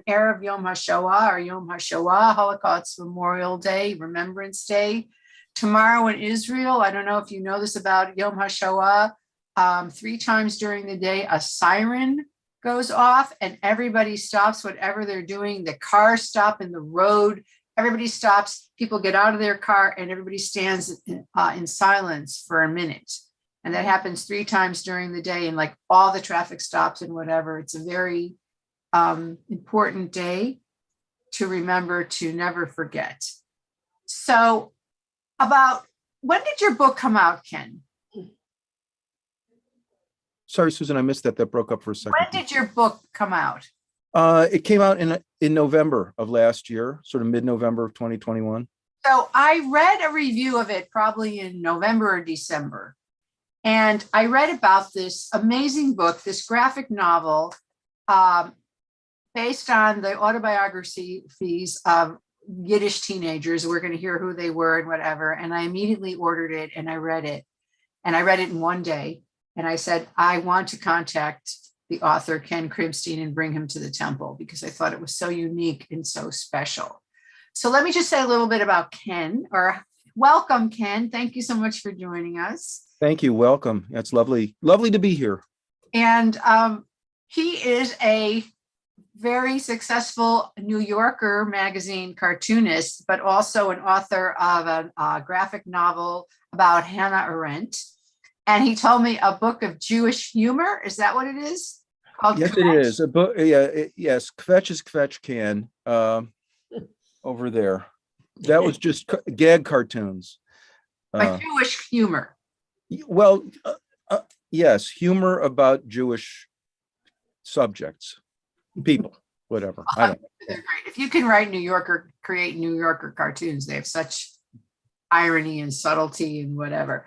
Erev Yom HaShoah or Yom HaShoah, Holocaust Memorial Day, Remembrance Day. Tomorrow in Israel, I don't know if you know this about Yom HaShoah, 3 times during the day, a siren goes off and everybody stops whatever they're doing. The cars stop in the road. Everybody stops. People get out of their car and everybody stands in silence for a minute. And that happens 3 times during the day, and like all the traffic stops and whatever. It's a very important day to remember, to never forget. So when did your book come out, Ken? Sorry, Susan, I missed that. That broke up for a second. When did your book come out? It came out in November of last year, sort of mid-November of 2021. So I read a review of it probably in November or December. And I read about this amazing book, this graphic novel, based on the autobiographies of Yiddish teenagers. We're going to hear who they were and whatever. And I immediately ordered it and I read it. And I read it in one day. And I said, I want to contact the author, Ken Krimstein, and bring him to the temple because I thought it was so unique and so special. So let me just say a little bit about Ken, or welcome, Ken. Thank you so much for joining us. Thank you. Welcome. It's lovely to be here. And he is a very successful New Yorker magazine cartoonist, but also an author of a graphic novel about Hannah Arendt. And he told me a book of Jewish humor. Is that what it is? Called yes, Kvetch? It is. A book. Yeah. Yes. Kvetch is Kvetch Can over there. That was just gag cartoons. But Jewish humor. Well, yes. Humor about Jewish subjects, people, whatever. I don't know. They're great. If you can write create New Yorker cartoons, they have such irony and subtlety and whatever.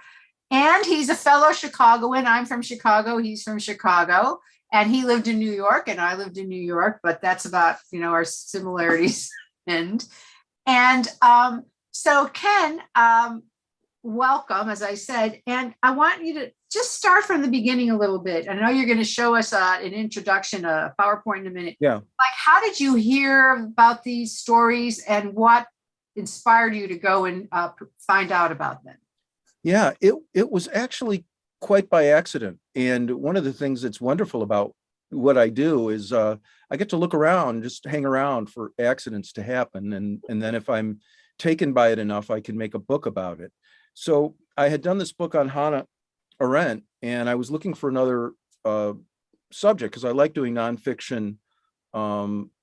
And he's a fellow Chicagoan. I'm from Chicago. He's from Chicago. And he lived in New York and I lived in New York, but that's about, our similarities. And so Ken, welcome, as I said. And I want you to just start from the beginning a little bit. I know you're going to show us an introduction, a PowerPoint in a minute. Yeah. Like, how did you hear about these stories and what inspired you to go and find out about them? Yeah, it was actually quite by accident. And one of the things that's wonderful about what I do is I get to look around, just hang around for accidents to happen. And then if I'm taken by it enough, I can make a book about it. So I had done this book on Hannah Arendt, and I was looking for another subject because I like doing nonfiction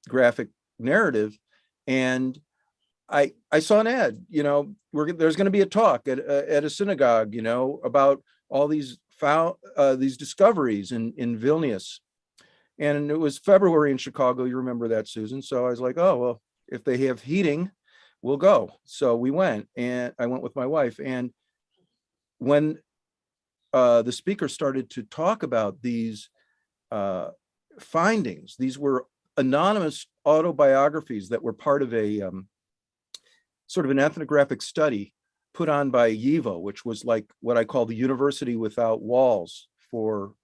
graphic narrative. And I saw an ad, there's going to be a talk at a synagogue, about all these discoveries in Vilnius. And it was February in Chicago. You remember that, Susan. So I was like, oh, well, if they have heating, we'll go. So we went, and I went with my wife. And when the speaker started to talk about these findings, these were anonymous autobiographies that were part of a sort of an ethnographic study put on by YIVO, which was like what I call the University Without Walls for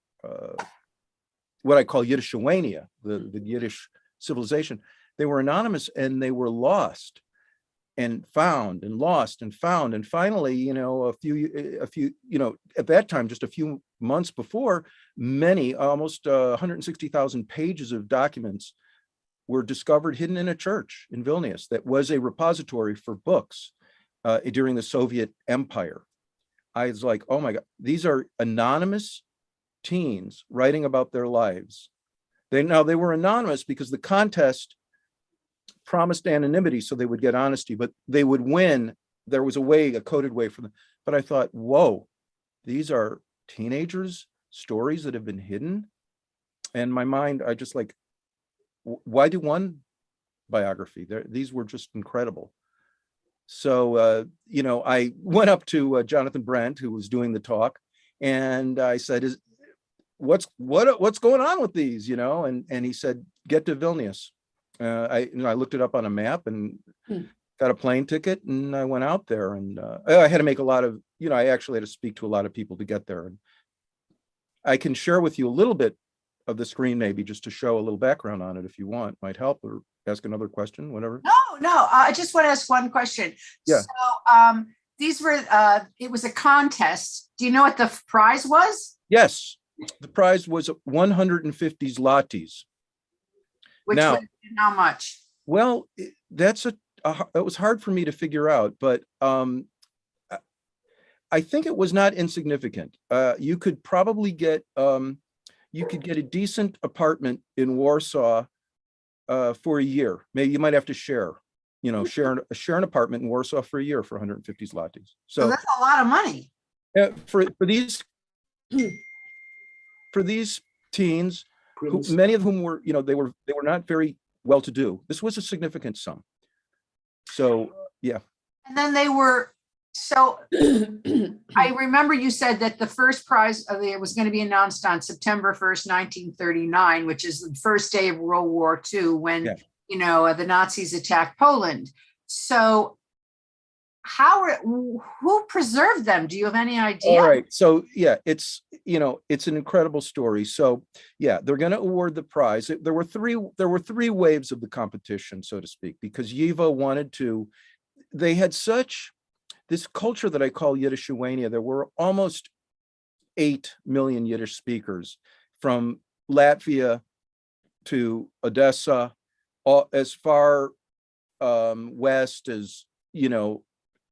what I call Yiddishwania, the Yiddish civilization. They were anonymous and they were lost and found and lost and found. And finally, a few, at that time, just a few months before, almost 160,000 pages of documents were discovered hidden in a church in Vilnius that was a repository for books during the Soviet Empire. I was like, oh my God, these are anonymous teens writing about their lives. They were anonymous because the contest promised anonymity so they would get honesty, but they would win. There was a coded way for them. But I thought, whoa, these are teenagers' stories that have been hidden. And my mind, I just like, why do one biography? These were just incredible. So, I went up to Jonathan Brent, who was doing the talk, and I said, what's going on with these, and he said, get to Vilnius. I looked it up on a map and got a plane ticket, and I went out there, and I had to make a lot of, I actually had to speak to a lot of people to get there. And I can share with you a little bit of the screen, maybe just to show a little background on it if you want, might help, or ask another question, whatever. No, I just want to ask one question. Yeah. So these were, it was a contest. Do you know what the prize was? Yes, the prize was 150 zlotys. Which Now, was how much? Well, that's it was hard for me to figure out, but I think it was not insignificant. You could probably get a decent apartment in Warsaw for a year. Maybe you might have to share an apartment in Warsaw for a year for 150 zlotys. So that's a lot of money. For these teens, many of whom were, they were not very well-to-do, this was a significant sum. So yeah. And then they were, so I remember you said that the first prize of it was going to be announced on September 1st, 1939, which is the first day of World War II, when, the Nazis attacked Poland. So who preserved them? Do you have any idea? All right. So yeah, it's an incredible story. So yeah, they're going to award the prize. There were three waves of the competition, so to speak, because YIVA wanted to, they had this culture that I call Yiddishuania. There were almost 8 million Yiddish speakers from Latvia to Odessa, as far west as,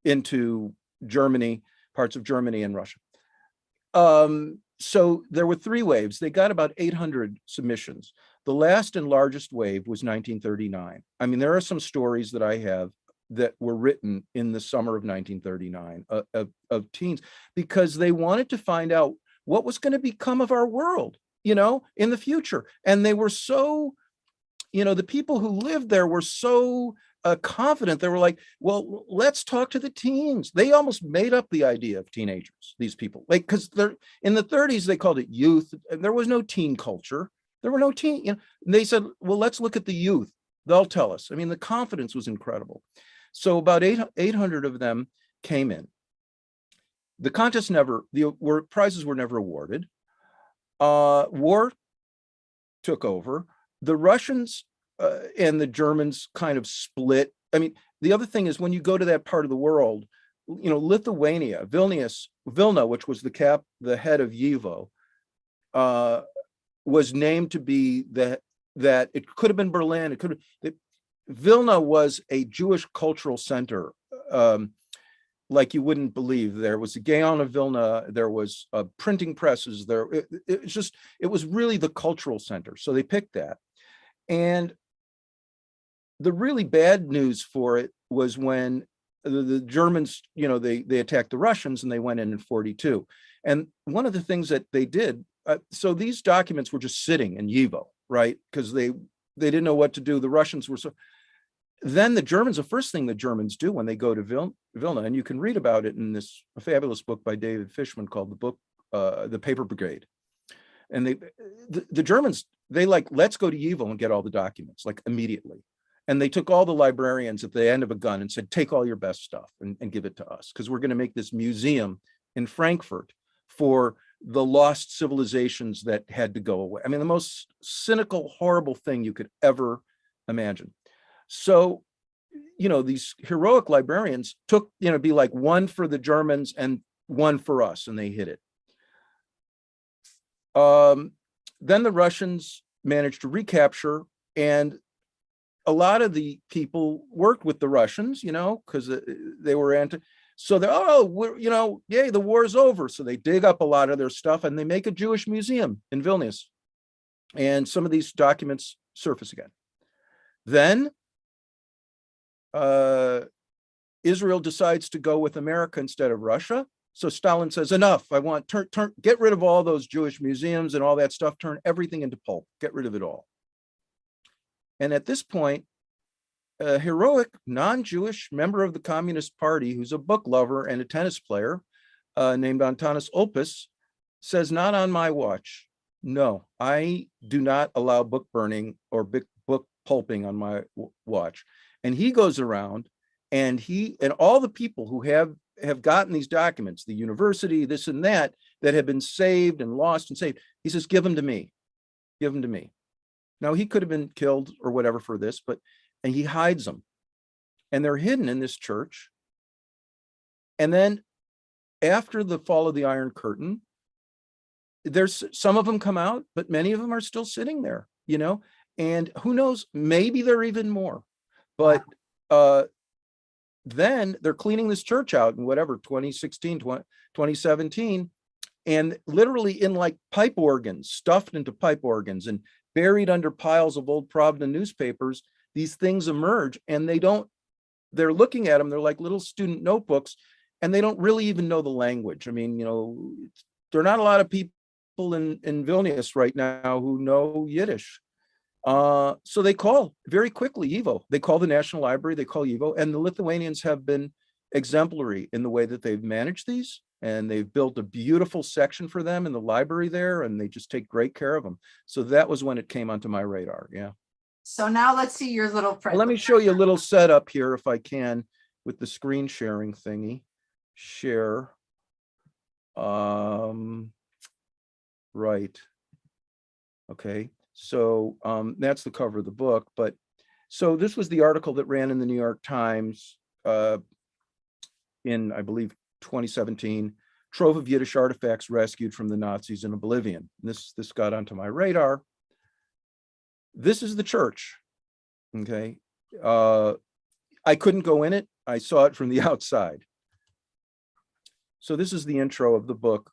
into Germany, parts of Germany and Russia. So there were 3 waves. They got about 800 submissions. The last and largest wave was 1939. I mean, there are some stories that I have that were written in the summer of 1939 of teens, because they wanted to find out what was going to become of our world, in the future. And they were so, the people who lived there were so confident. They were like, well, let's talk to the teens. They almost made up the idea of teenagers, these people, because they're in the 30s, they called it youth. And there was no teen culture. There were no teen, and they said, well, let's look at the youth. They'll tell us. I mean, the confidence was incredible. So about 800 of them came in. The contest prizes were never awarded. War took over. The Russians and the Germans kind of split. I mean, the other thing is, when you go to that part of the world, Lithuania, Vilna, which was the head of YIVO, was named to be that it could have been Berlin. Vilna was a Jewish cultural center, like you wouldn't believe. There was a Gaon of Vilna. There was printing presses. It was really the cultural center. So they picked that. And the really bad news for it was when the Germans, they attacked the Russians, and they went in 42. And one of the things that they did, so these documents were just sitting in YIVO, right? Because they didn't know what to do. The Russians were Then the first thing the Germans do when they go to Vilna, and you can read about it in this fabulous book by David Fishman called The Paper Brigade. And the Germans, let's go to YIVO and get all the documents, immediately. And they took all the librarians at the end of a gun and said, take all your best stuff and give it to us, because we're going to make this museum in Frankfurt for the lost civilizations that had to go away. I mean, the most cynical, horrible thing you could ever imagine. So, these heroic librarians took, be like one for the Germans and one for us, and they hid it. Then the Russians managed to recapture, and a lot of the people worked with the Russians, because they were so yay, the war's over. So they dig up a lot of their stuff and they make a Jewish museum in Vilnius. And some of these documents surface again. Then Israel decides to go with America instead of Russia. So Stalin says, enough, I want, get rid of all those Jewish museums and all that stuff, turn everything into pulp, get rid of it all. And at this point, a heroic non-Jewish member of the Communist Party, who's a book lover and a tennis player, named Antanas Opus, says, not on my watch. No, I do not allow book burning or book pulping on my watch. And he goes around, and all the people who have gotten these documents, the university, this and that have been saved and lost and saved, he says, give them to me. give them to me. Now, he could have been killed or whatever for this, and he hides them. And they're hidden in this church. And then after the fall of the Iron Curtain, there's some of them come out, but many of them are still sitting there, and who knows, maybe there are even more. But then they're cleaning this church out in whatever, 2016, 2017, and literally in like pipe organs, stuffed into pipe organs and buried under piles of old Pravda newspapers, these things emerge, and they're looking at them, they're like little student notebooks, and they don't really even know the language. I mean, there are not a lot of people in Vilnius right now who know Yiddish. So they call very quickly YIVO. They call the National Library, they call YIVO, and the Lithuanians have been exemplary in the way that they've managed these, and they've built a beautiful section for them in the library there, and they just take great care of them. So that was when it came onto my radar. Yeah. So now let's see your little print. Well, let me show you a little setup here if I can with the screen sharing thingy. Share. Right. Okay. So that's the cover of the book. But so this was the article that ran in the New York Times in, I believe, 2017. Trove of Yiddish artifacts rescued from the Nazis in oblivion. This got onto my radar. This is the church. Okay. I couldn't go in it. I saw it from the outside. So this is the intro of the book.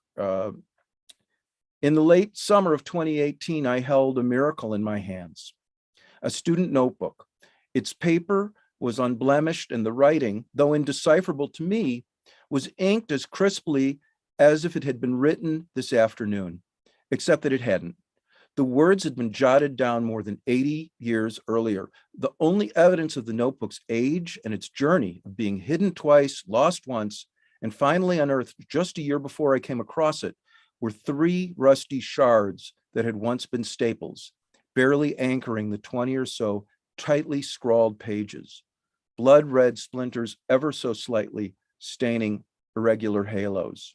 In the late summer of 2018, I held a miracle in my hands, a student notebook. Its paper was unblemished, and the writing, though indecipherable to me, was inked as crisply as if it had been written this afternoon, except that it hadn't. The words had been jotted down more than 80 years earlier. The only evidence of the notebook's age and its journey of being hidden twice, lost once, and finally unearthed just a year before I came across it were 3 rusty shards that had once been staples, barely anchoring the 20 or so tightly scrawled pages, blood red splinters ever so slightly staining irregular halos.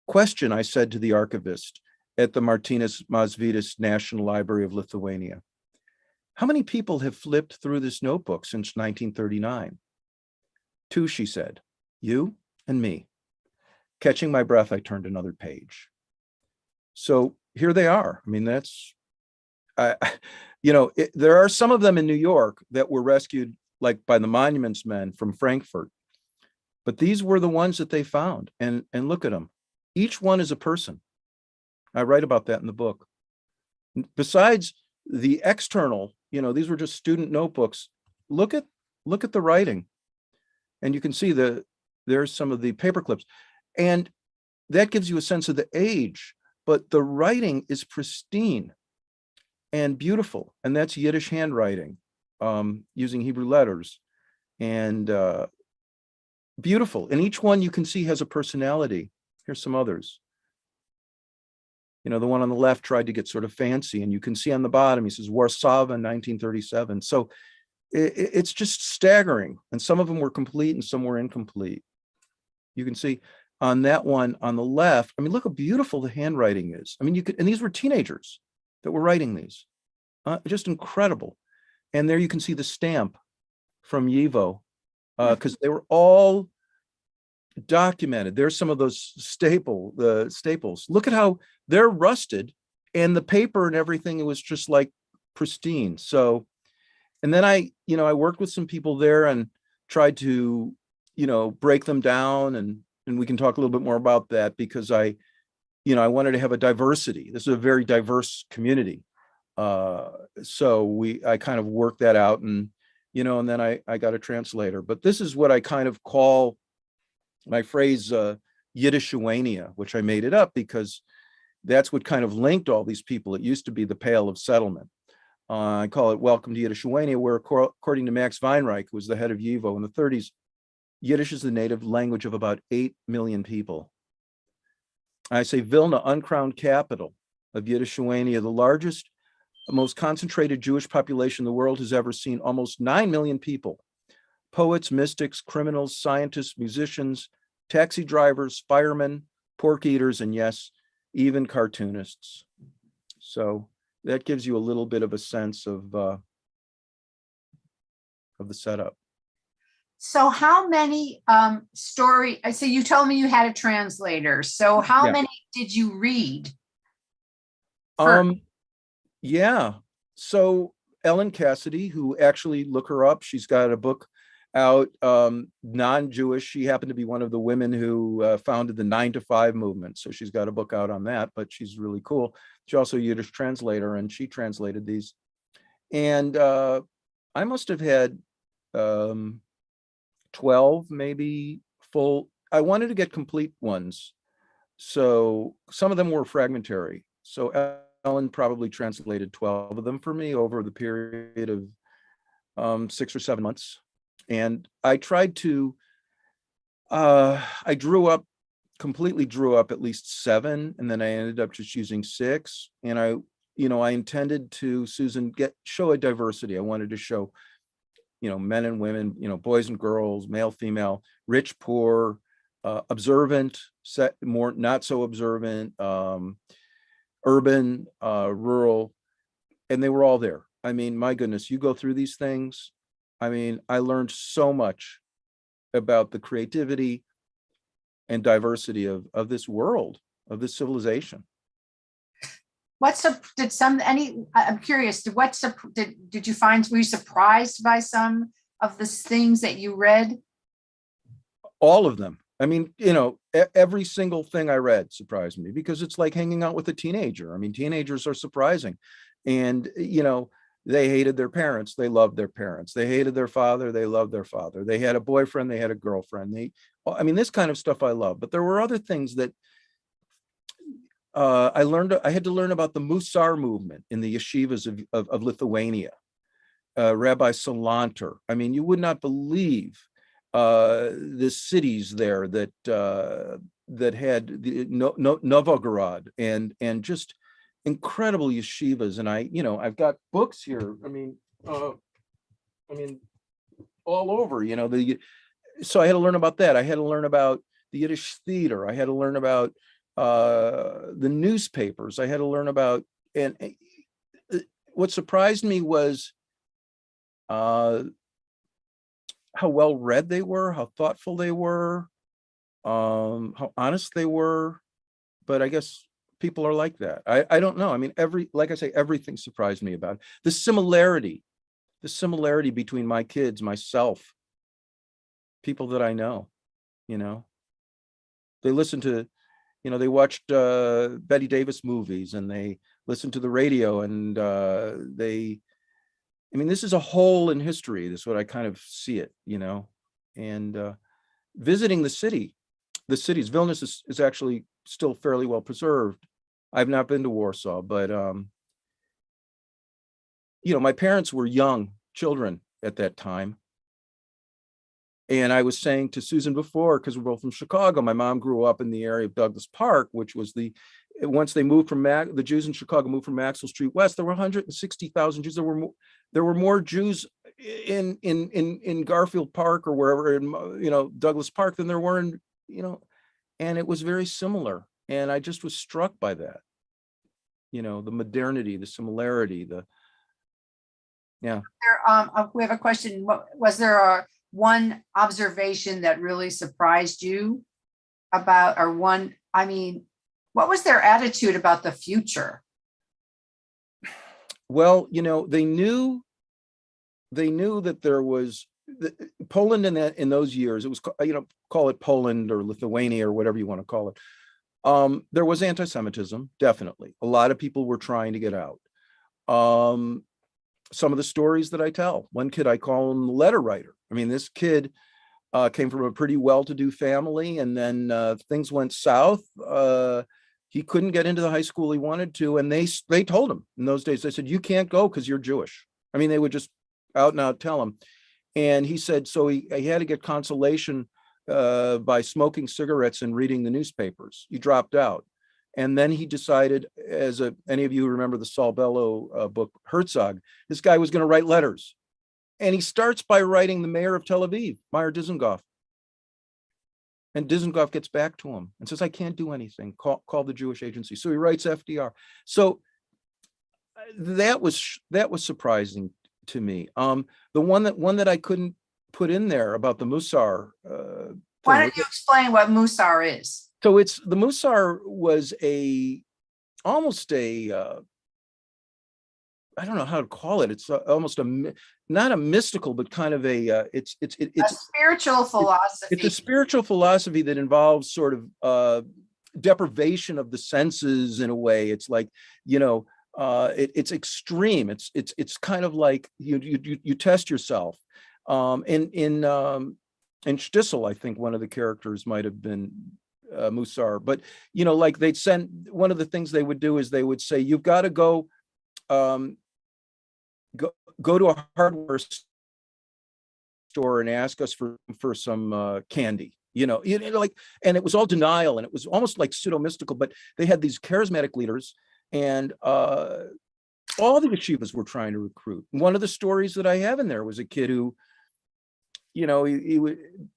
Question, I said to the archivist at the Martynas Mažvydas National Library of Lithuania. How many people have flipped through this notebook since 1939? 2, she said, you and me. Catching my breath, I turned another page. So here they are. I mean, there are some of them in New York that were rescued like by the Monuments Men from Frankfurt, but these were the ones that they found. And look at them. Each one is a person. I write about that in the book. Besides the external, these were just student notebooks. Look at the writing, and you can see there's some of the paper clips, and that gives you a sense of the age. But the writing is pristine and beautiful, and that's Yiddish handwriting using Hebrew letters, and beautiful. And each one you can see has a personality. Here's some others. The one on the left tried to get sort of fancy, and you can see on the bottom, he says, Warsaw in 1937. So it's just staggering. And some of them were complete and some were incomplete. You can see on that one on the left, I mean, look how beautiful the handwriting is. I mean, and these were teenagers that were writing these, just incredible. And there you can see the stamp from YIVO, because they were all documented. There's some of those staples. Look at how they're rusted, and the paper and everything, it was just like pristine. So, and then I worked with some people there and tried to, break them down, and we can talk a little bit more about that, because I wanted to have a diversity. This is a very diverse community. So I kind of worked that out, and, and then I got a translator. But this is what I kind of call my phrase, Yiddishuania, which I made it up because that's what kind of linked all these people. It used to be the Pale of Settlement. I call it Welcome to Yiddishuania, where according to Max Weinreich, who was the head of YIVO in the 30s, Yiddish is the native language of about 8 million people. I say Vilna, uncrowned capital of Yiddishuania, the largest, most concentrated Jewish population the world has ever seen, almost 9 million people. Poets, mystics, criminals, scientists, musicians, taxi drivers, firemen, pork eaters, and yes, even cartoonists. So that gives you a little bit of a sense of the setup. So how many so you told me you had a translator. So how Yeah. many did you read? Yeah. So Ellen Cassidy, who actually look her up, she's got a book out, non-Jewish. She happened to be one of the women who founded the 9 to 5 movement. So she's got a book out on that, but she's really cool. She's also a Yiddish translator, and she translated these. And I must have had 12 maybe full. I wanted to get complete ones. So some of them were fragmentary. So Ellen probably translated 12 of them for me over the period of 6 or 7 months. And I tried to, I completely drew up at least 7, and then I ended up just using 6. And I intended to, Susan, show a diversity. I wanted to show, men and women, boys and girls, male, female, rich, poor, observant, more, not so observant, urban, rural, and they were all there. I mean, my goodness, you go through these things. I mean, I learned so much about the creativity and diversity of this world, of this civilization. I'm curious, did you find, were you surprised by some of the things that you read? All of them. I mean, every single thing I read surprised me, because it's like hanging out with a teenager. I mean, teenagers are surprising. And, they hated their parents. They loved their parents. They hated their father. They loved their father. They had a boyfriend. They had a girlfriend. This kind of stuff I love. But there were other things that I learned. I had to learn about the Musar movement in the yeshivas of Lithuania. Rabbi Salanter. I mean, you would not believe the cities there that had the Novograd and just incredible yeshivas. And I've got books here. I mean, all over. So I had to learn about that. I had to learn about the Yiddish theater. I had to learn about the newspapers. I had to learn about, and what surprised me was how well read they were, how thoughtful they were, how honest they were. But I guess people are like that. I don't know. I mean, like I say, everything surprised me about it. The similarity between my kids, myself, people that I know, they listen to, they watched Betty Davis movies, and they listened to the radio, and this is a hole in history. This is what I kind of see it, and visiting the cities. Vilnius is actually still fairly well preserved. I've not been to Warsaw, but my parents were young children at that time. And I was saying to Susan before, because we're both from Chicago, my mom grew up in the area of Douglas Park, which was once they moved from the Jews in Chicago moved from Maxwell Street West, there were 160,000 Jews. There were more Jews in Garfield Park or wherever, in Douglas Park, than there were in, and it was very similar. And I just was struck by that, the modernity, the similarity, yeah. We have a question. Was there one observation that really surprised you about, or what was their attitude about the future? Well, they knew that there was Poland in those years. It was, call it Poland or Lithuania or whatever you want to call it. There was anti-Semitism, definitely. A lot of people were trying to get out. Some of the stories that I tell, one kid, I call him the letter writer. I mean, this kid came from a pretty well-to-do family, and then things went south. He couldn't get into the high school he wanted to, and they told him in those days. They said, "You can't go because you're Jewish." I mean, they would just out and out tell him. And he said, so he had to get consolation by smoking cigarettes and reading the newspapers. He dropped out. And then he decided, any of you remember the Saul Bellow book, Herzog, this guy was going to write letters. And he starts by writing the mayor of Tel Aviv, Meir Dizengoff. And Dizengoff gets back to him and says, "I can't do anything. Call the Jewish agency." So he writes FDR. So that was surprising to me. The one that I couldn't put in there about the Musar Why thing. don't you explain what Musar is? So it's the Musar was almost a I don't know how to call it. It's almost not a mystical, but kind of it's a spiritual philosophy. It's a spiritual philosophy that involves sort of deprivation of the senses in a way. It's like, it's extreme. It's kind of like you test yourself. In Shtisel, I think one of the characters might have been Musar, but like they'd send, one of the things they would do is they would say, you've got to go to a hardware store and ask us for some candy, like, and it was all denial, and it was almost like pseudo mystical, but they had these charismatic leaders, and all the yeshivas were trying to recruit. One of the stories that I have in there was a kid who,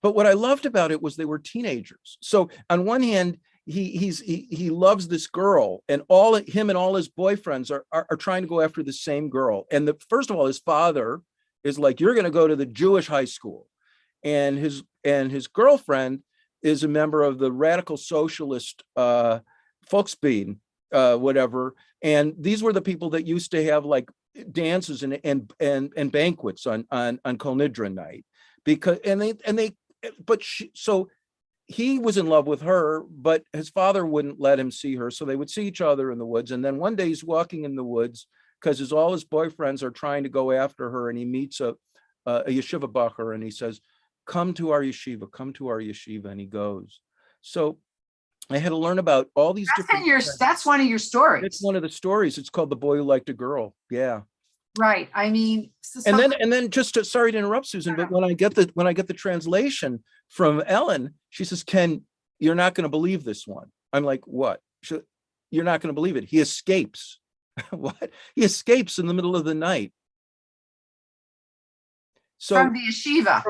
but what I loved about it was they were teenagers. So on one hand, he loves this girl, and him and all his boyfriends are trying to go after the same girl. And first of all, his father is like, you're going to go to the Jewish high school, and his girlfriend is a member of the radical socialist Volksbein, whatever. And these were the people that used to have like dances and banquets on Kol Nidra night, so he was in love with her, but his father wouldn't let him see her. So they would see each other in the woods. And then one day he's walking in the woods because all his boyfriends are trying to go after her. And he meets a yeshiva bacher, and he says, come to our yeshiva. And he goes. So I had to learn about all these that's one of your stories. It's one of the stories. It's called The Boy Who Liked a Girl. Yeah. Right. I mean, and then just sorry to interrupt, Susan, but when I get the translation from Ellen, she says, Ken, you're not going to believe this one. I'm like, what? You're not going to believe it. He escapes. What? He escapes in the middle of the night. So from the yeshiva.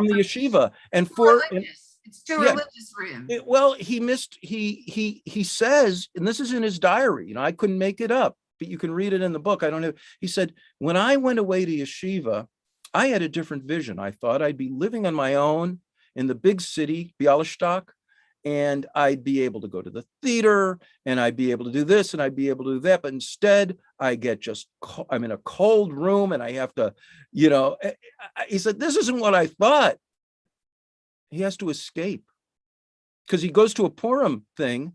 And it's too religious for him. He says, and this is in his diary, I couldn't make it up, but you can read it in the book. I don't know. He said, when I went away to yeshiva, I had a different vision. I thought I'd be living on my own in the big city, Bialystok, and I'd be able to go to the theater, and I'd be able to do this, and I'd be able to do that. But instead, I'm in a cold room, and I have to, he said, this isn't what I thought. He has to escape, because he goes to a Purim thing,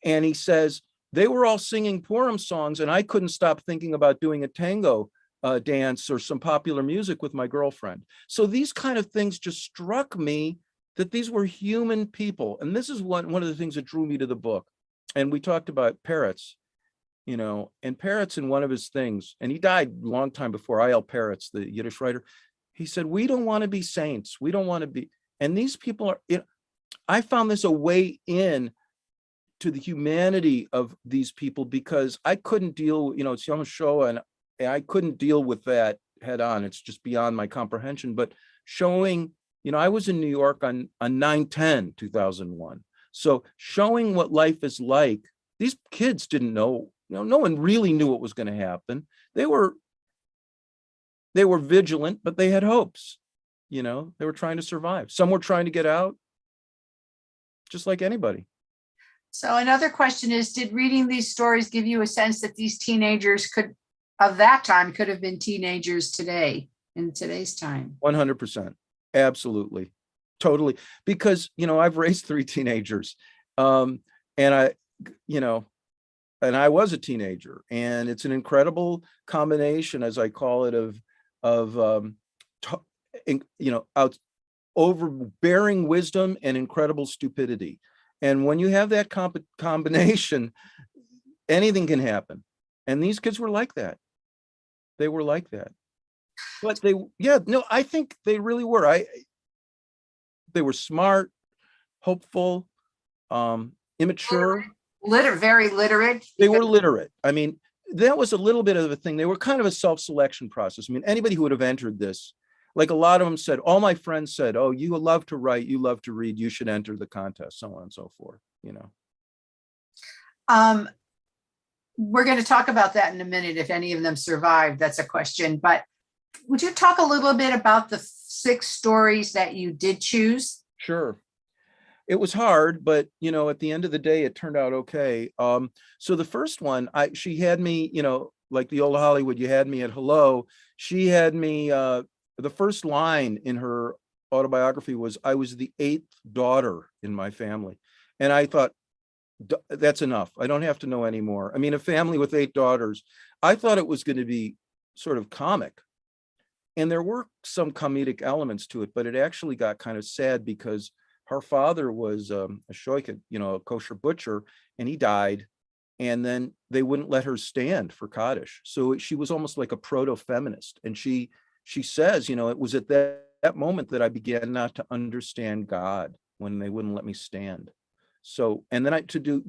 and he says, they were all singing Purim songs, and I couldn't stop thinking about doing a tango dance or some popular music with my girlfriend. So these kind of things just struck me, that these were human people. And this is one of the things that drew me to the book. And we talked about Peretz, and Peretz, in one of his things, and he died a long time before I.L. Peretz, the Yiddish writer, he said, we don't want to be saints. We don't want to be, and these people are, I found this a way in to the humanity of these people, because I couldn't deal, it's Yom HaShoah, and I couldn't deal with that head on. It's just beyond my comprehension. But showing, I was in New York on 9/10/2001. So showing what life is like, these kids didn't know, no one really knew what was going to happen. They were vigilant, but they had hopes. They were trying to survive. Some were trying to get out, just like anybody. So another question is, did reading these stories give you a sense that these teenagers of that time could have been teenagers today, in today's time? 100%. Absolutely. Totally. Because, I've raised 3 teenagers, and I was a teenager, and it's an incredible combination, as I call it, of overbearing wisdom and incredible stupidity. And when you have that combination, anything can happen. And these kids were like that. They were like that. But I think they really were. They were smart, hopeful, immature. Very literate. They were literate. I mean, that was a little bit of a thing. They were kind of a self-selection process. I mean, anybody who would have entered this, like a lot of them said, all my friends said, oh, you love to write, you love to read, you should enter the contest, so on and so forth, we're going to talk about that in a minute, if any of them survived. That's a question. But would you talk a little bit about the 6 stories that you did choose? Sure. It was hard, but at the end of the day, it turned out okay. So the first one, she had me, like the old Hollywood, you had me at hello. She had me, the first line in her autobiography was, I was the 8th daughter in my family. And I thought, that's enough. I don't have to know anymore. I mean, a family with 8 daughters, I thought it was going to be sort of comic. And there were some comedic elements to it, but it actually got kind of sad because her father was a shoyked, a kosher butcher, and he died. And then they wouldn't let her stand for Kaddish. So she was almost like a proto-feminist. And she says, it was at that moment that I began not to understand God, when they wouldn't let me stand. So, and then to do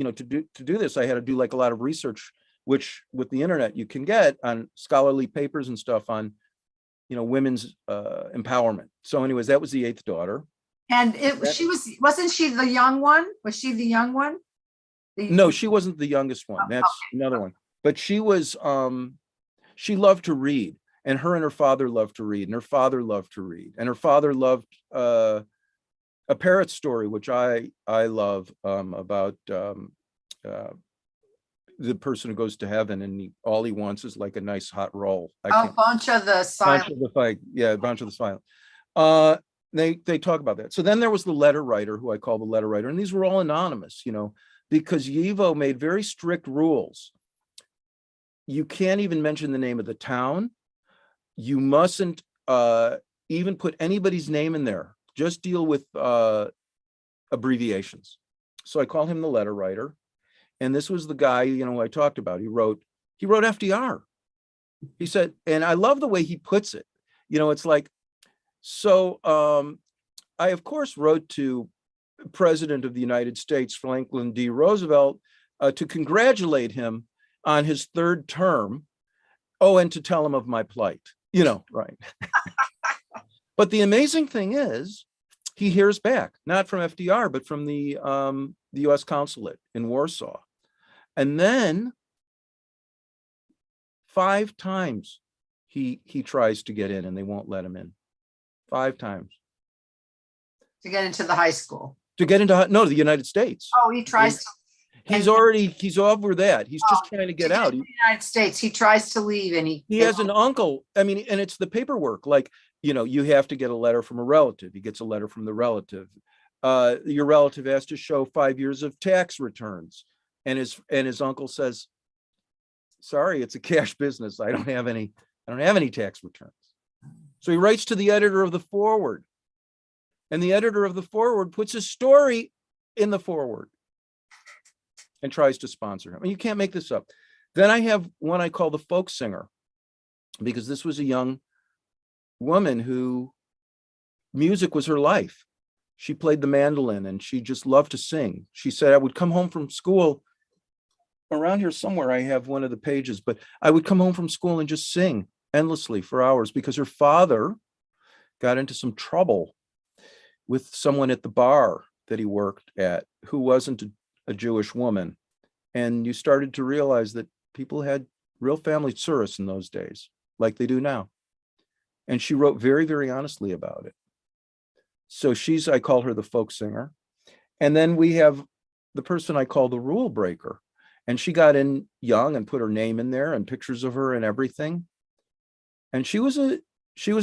this, I had to do like a lot of research, which with the internet you can get on scholarly papers and stuff on, women's empowerment. So anyways, that was the 8th daughter. And wasn't she the young one? Was she the young one? No, she wasn't the youngest one. That's another one. But she was, she loved to read, and her father loved to read, and her father loved to read, and her father loved a parrot story, which I love, about the person who goes to heaven and all he wants is like a nice hot roll. Bunch of the Silent. Bunch of the Silent. They talk about that. So then there was the letter writer, who I call the letter writer, and these were all anonymous, because YIVO made very strict rules. You can't even mention the name of the town. You mustn't even put anybody's name in there. Just deal with abbreviations. So I call him the letter writer. And this was the guy, I talked about. He wrote FDR. He said, and I love the way he puts it. It's like, so I, of course, wrote to President of the United States, Franklin D. Roosevelt, to congratulate him on his 3rd term. Oh, and to tell him of my plight, right. But the amazing thing is, he hears back, not from FDR, but from the U.S. consulate in Warsaw. And then 5 times he tries to get in, and they won't let him in. 5 times. To get into the high school. To get into the United States. Oh, he tries to. He's over that. He's just trying to get out. In the United States, he tries to leave, and he has an uncle. I mean, and it's the paperwork. Like, you have to get a letter from a relative. He gets a letter from the relative. Your relative has to show 5 years of tax returns, and his uncle says, "Sorry, it's a cash business. I don't have any tax returns." So he writes to the editor of the Forward, and the editor of the Forward puts his story in the Forward and tries to sponsor him. And you can't make this up. Then I have one I call the folk singer, because this was a young woman who music was her life. She played the mandolin and she just loved to sing. She said, I would come home from school. Around here somewhere, I have one of the pages, but I would come home from school and just sing endlessly for hours, because her father got into some trouble with someone at the bar that he worked at who wasn't a Jewish woman. And you started to realize that people had real family tsuris in those days, like they do now. And she wrote very, very honestly about it. So I call her the folk singer. And then we have the person I call the rule breaker. And she got in young and put her name in there and pictures of her and everything. And she was a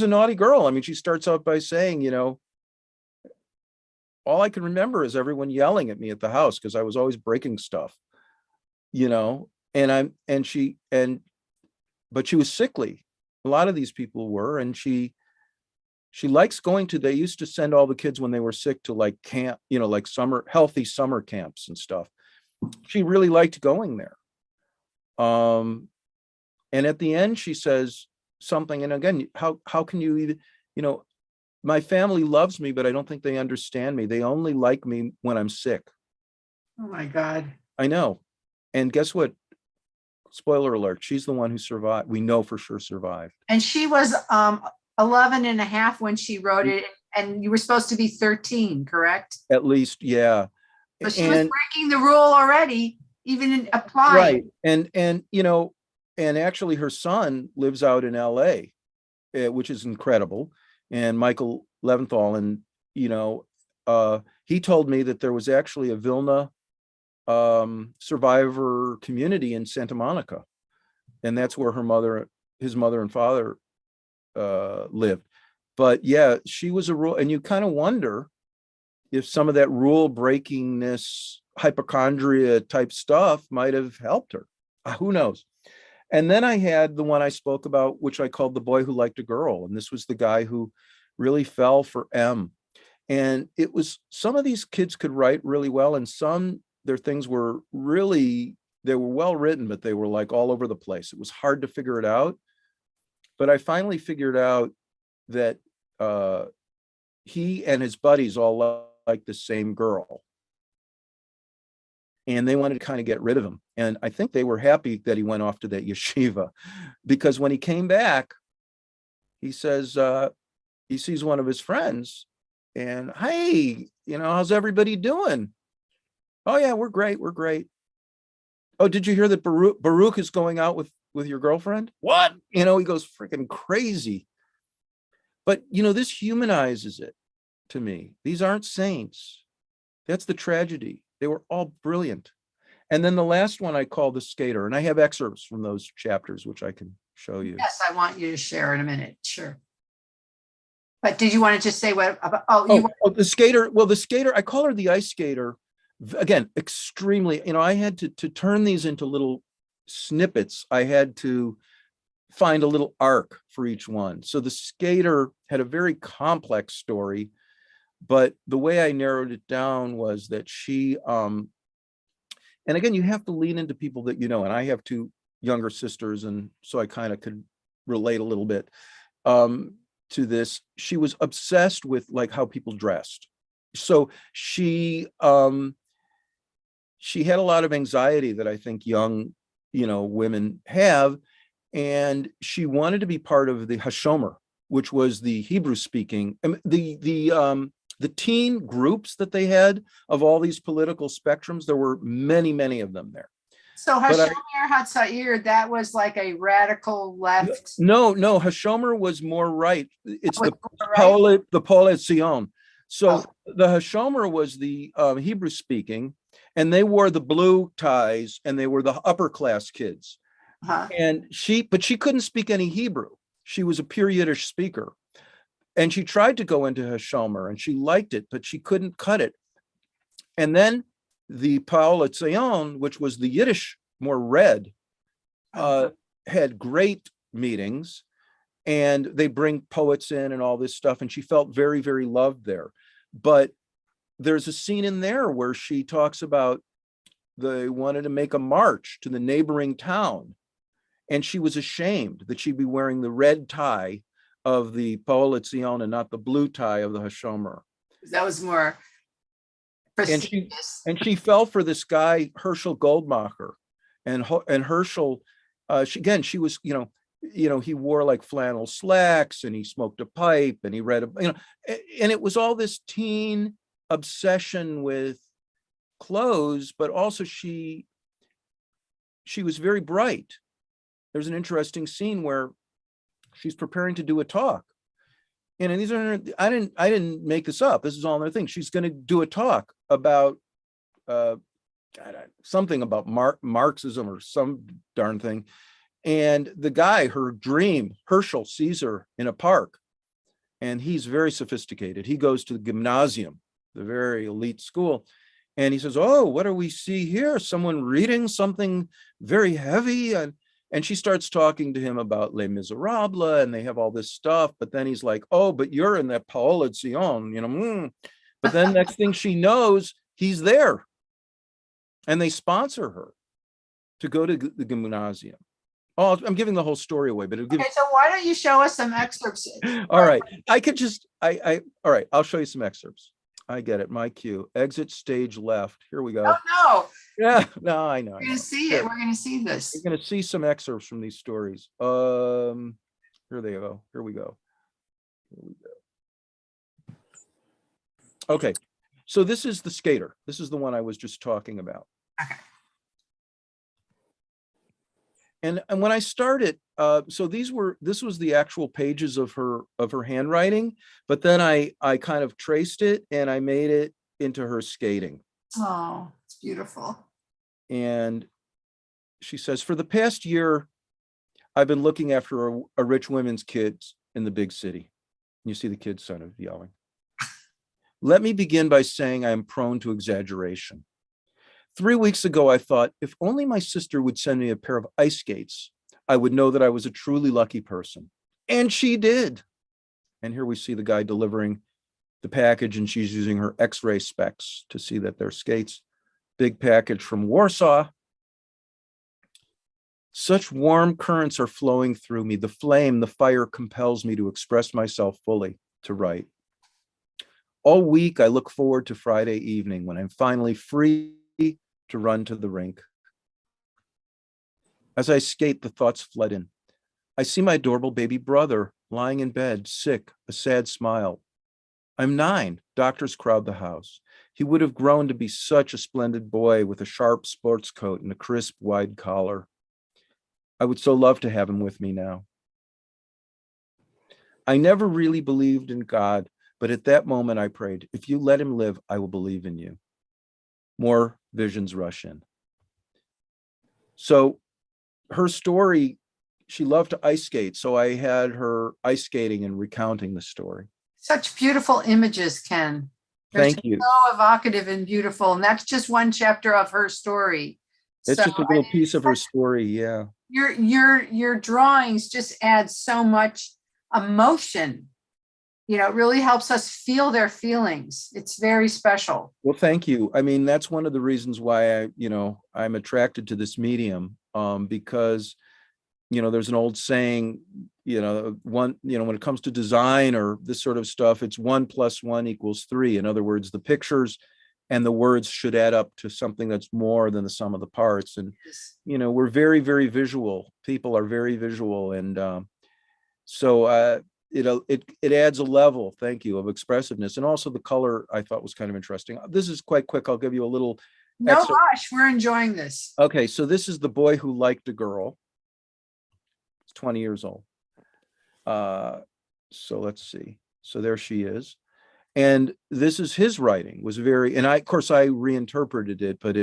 naughty girl. I mean, she starts out by saying, all I can remember is everyone yelling at me at the house because I was always breaking stuff, but she was sickly. A lot of these people were, and she likes going to, they used to send all the kids when they were sick to like camp, like healthy summer camps and stuff. She really liked going there. And at the end, she says something, and again, how can you even, my family loves me, but I don't think they understand me. They only like me when I'm sick. Oh my God. I know. And guess what? Spoiler alert, she's the one who survived. We know for sure survived. And she was 11 and a half when she wrote it, and you were supposed to be 13, correct? At least, yeah. So she was breaking the rule already. even applying. Right. And and actually her son lives out in LA, which is incredible. And Michael Leventhal, and he told me that there was actually a Vilna survivor community in Santa Monica, and that's where his mother and father lived. But yeah, she was a rule, and you kind of wonder if some of that rule breakingness, hypochondria type stuff might have helped her. Who knows? And then I had the one I spoke about, which I called The Boy Who Liked a Girl. And this was the guy who really fell for M. And it was, some of these kids could write really well, and some, their things were really, they were well written, but they were like all over the place. It was hard to figure it out. But I finally figured out that he and his buddies all liked the same girl. And they wanted to kind of get rid of him. And I think they were happy that he went off to that yeshiva, because when he came back, he says, he sees one of his friends and, hey, how's everybody doing? Oh yeah, we're great. We're great. Oh, did you hear that Baruch is going out with your girlfriend? What? He goes freaking crazy. But, this humanizes it to me. These aren't saints. That's the tragedy. They were all brilliant. And then the last one I call The Skater, and I have excerpts from those chapters, which I can show you. Yes, I want you to share in a minute. Sure. But did you want to just say what about, the skater? Well, the skater, I call her the ice skater. Again, extremely, I had to turn these into little snippets. I had to find a little arc for each one. So the skater had a very complex story, but the way I narrowed it down was that she, and again, you have to lean into people that and I have two younger sisters, and so I kind of could relate a little bit to this. She was obsessed with like how people dressed. So she had a lot of anxiety that I think young, women have, and she wanted to be part of the Hashomer, which was the Hebrew speaking, the teen groups that they had of all these political spectrums. There were many, many of them there. So Hashomer Hatzair, that was like a radical left. No, Hashomer was more right. It's the Polet Zion. So the Hashomer was the Hebrew speaking, and they wore the blue ties, and they were the upper class kids. And she couldn't speak any Hebrew. She was a pure Yiddish speaker. And she tried to go into Hashomer, and she liked it, but she couldn't cut it. And then the Polet Zion, which was the Yiddish, more red, had great meetings, and they bring poets in and all this stuff. And she felt very, very loved there. But there's a scene in there where she talks about they wanted to make a march to the neighboring town, and she was ashamed that she'd be wearing the red tie of the Polet Zion and not the blue tie of the Hashomer. That was more prestigious. And she fell for this guy, Herschel Goldmacher, and Herschel, she was, he wore like flannel slacks, and he smoked a pipe, and he read, and it was all this teen obsession with clothes, but also she was very bright. There's an interesting scene where she's preparing to do a talk, and these are, I didn't make this up. This is all another thing. She's going to do a talk about something about Marxism or some darn thing. And the guy, her dream, Herschel, sees her in a park, and he's very sophisticated. He goes to the gymnasium, the very elite school, and he says, "Oh, what do we see here? Someone reading something very heavy." And she starts talking to him about Les Miserables, and they have all this stuff. But then he's like, "Oh, but you're in that Polet Zion, But then next thing she knows, he's there, and they sponsor her to go to the gymnasium. Oh, I'm giving the whole story away, but okay, so why don't you show us some excerpts? All right, I could just, all right, I'll show you some excerpts. I get it. My cue. Exit stage left. Here we go. Oh, no. Yeah, no, I know. We're going to see it. We're going to see this. You're going to see some excerpts from these stories. Here they go. Here we go. Okay, so this is the skater. This is the one I was just talking about. Okay. And when I started, so this was the actual pages of her handwriting, but then I kind of traced it and I made it into her skating. Oh, it's beautiful. And she says, for the past year, I've been looking after a rich women's kids in the big city. You see the kids kind of yelling. Let me begin by saying I am prone to exaggeration. 3 weeks ago, I thought, if only my sister would send me a pair of ice skates, I would know that I was a truly lucky person. And she did. And here we see the guy delivering the package, and she's using her X-ray specs to see that they're skates. Big package from Warsaw. Such warm currents are flowing through me. The flame, the fire compels me to express myself fully, to write. All week, I look forward to Friday evening when I'm finally free to run to the rink. As I skate, the thoughts flood in. I see my adorable baby brother lying in bed, sick, a sad smile. I'm 9. Doctors crowd the house. He would have grown to be such a splendid boy with a sharp sports coat and a crisp, wide collar. I would so love to have him with me now. I never really believed in God, but at that moment I prayed, if you let him live, I will believe in you. More visions rush in. So her story, she loved to ice skate. So I had her ice skating and recounting the story. Such beautiful images, Ken. They're Thank you. so evocative and beautiful. And that's just one chapter of her story. It's So just a little piece of her story. Yeah. your drawings just add so much emotion. You know, it really helps us feel their feelings. It's very special. Well, thank you. I mean, that's one of the reasons why I'm attracted to this medium, because, there's an old saying, when it comes to design or this sort of stuff, it's 1 + 1 = 3. In other words, the pictures and the words should add up to something that's more than the sum of the parts. And, we're very, very visual. People are very visual. And so it adds a level, thank you, of expressiveness. And also the color I thought was kind of interesting. This is quite quick. I'll give you a little No excerpt. rush. We're enjoying this. Okay, so this is the boy who liked a girl. He's 20 years old. So let's see. So there she is. And this is his writing, was very, and of course I reinterpreted it, but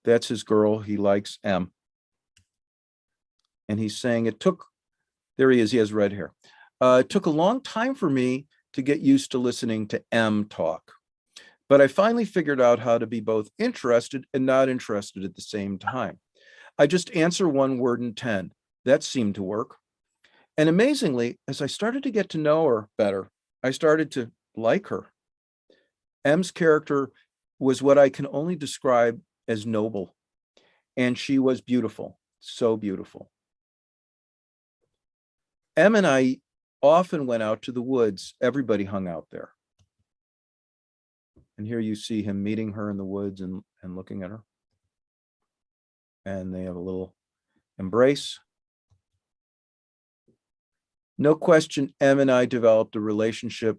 that's his girl. He likes M. And he's saying there he is. He has red hair. It took a long time for me to get used to listening to M talk, but I finally figured out how to be both interested and not interested at the same time. I just answer one word in 10. That seemed to work. And amazingly, as I started to get to know her better, I started to like her. M's character was what I can only describe as noble, and she was beautiful, so beautiful. M and I often went out to the woods. Everybody hung out there. And here you see him meeting her in the woods and looking at her. And they have a little embrace. No question, M and I developed a relationship